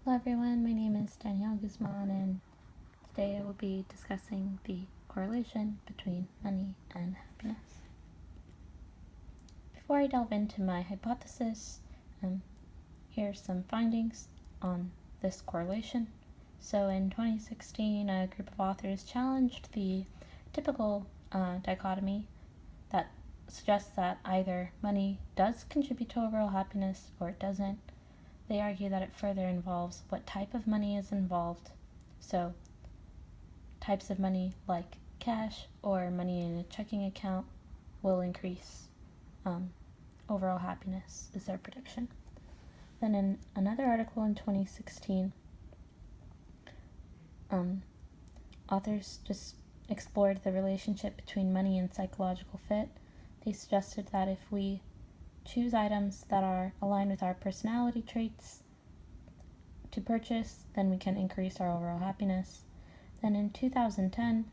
Hello everyone, my name is Danielle Guzman and today I will be discussing the correlation between money and happiness. Before I delve into my hypothesis, here are some findings on this correlation. So in 2016, a group of authors challenged the typical dichotomy that suggests that either money does contribute to overall happiness or it doesn't. They argue that it further involves what type of money is involved. So, types of money like cash or money in a checking account will increase overall happiness, is their prediction. Then, in another article in 2016, authors just explored the relationship between money and psychological fit. They suggested that if we choose items that are aligned with our personality traits to purchase, then we can increase our overall happiness. Then in 2010,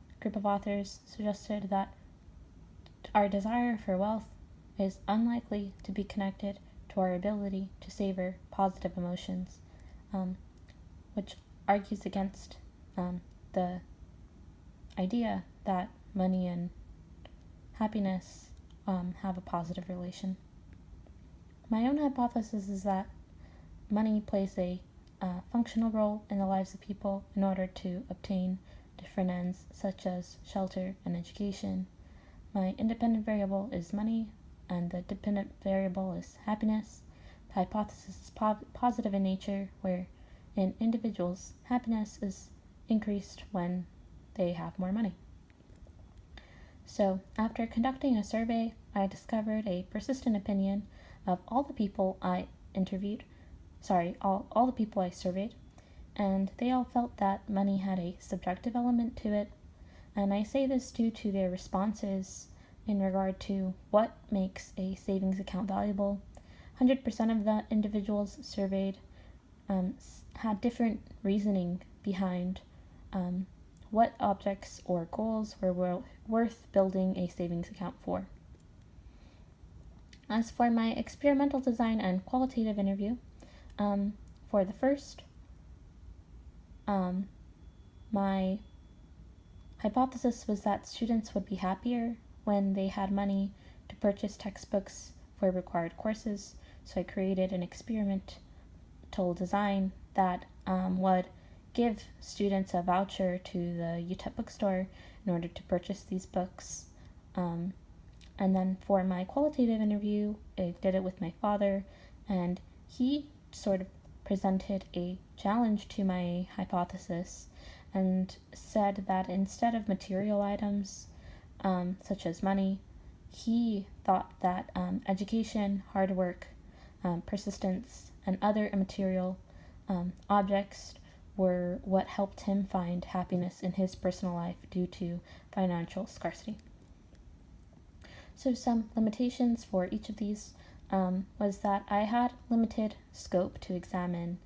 a group of authors suggested that our desire for wealth is unlikely to be connected to our ability to savor positive emotions, which argues against the idea that money and happiness have a positive relation. My own hypothesis is that money plays a functional role in the lives of people in order to obtain different ends such as shelter and education. My independent variable is money and the dependent variable is happiness. The hypothesis is positive in nature, where in individuals happiness is increased when they have more money. So after conducting a survey, I discovered a persistent opinion of all the people I surveyed, and they all felt that money had a subjective element to it, and I say this due to their responses in regard to what makes a savings account valuable. 100% of the individuals surveyed had different reasoning behind what objects or goals were worth building a savings account for. As for my experimental design and qualitative interview, for the first, my hypothesis was that students would be happier when they had money to purchase textbooks for required courses, so I created an experimental design that would give students a voucher to the UTEP bookstore in order to purchase these books. And then for my qualitative interview, I did it with my father, and he sort of presented a challenge to my hypothesis and said that instead of material items, such as money, he thought that education, hard work, persistence, and other immaterial objects were what helped him find happiness in his personal life due to financial scarcity. So some limitations for each of these was that I had limited scope to examine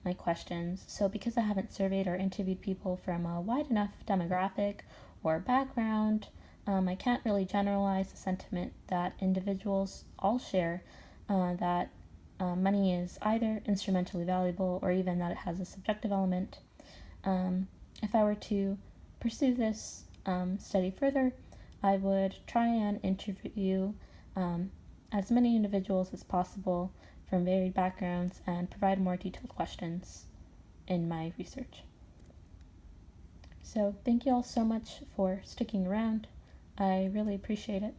my questions. So because I haven't surveyed or interviewed people from a wide enough demographic or background, I can't really generalize the sentiment that individuals all share, that money is either instrumentally valuable or even that it has a subjective element. If I were to pursue this study further, I would try and interview as many individuals as possible from varied backgrounds and provide more detailed questions in my research. So thank you all so much for sticking around. I really appreciate it.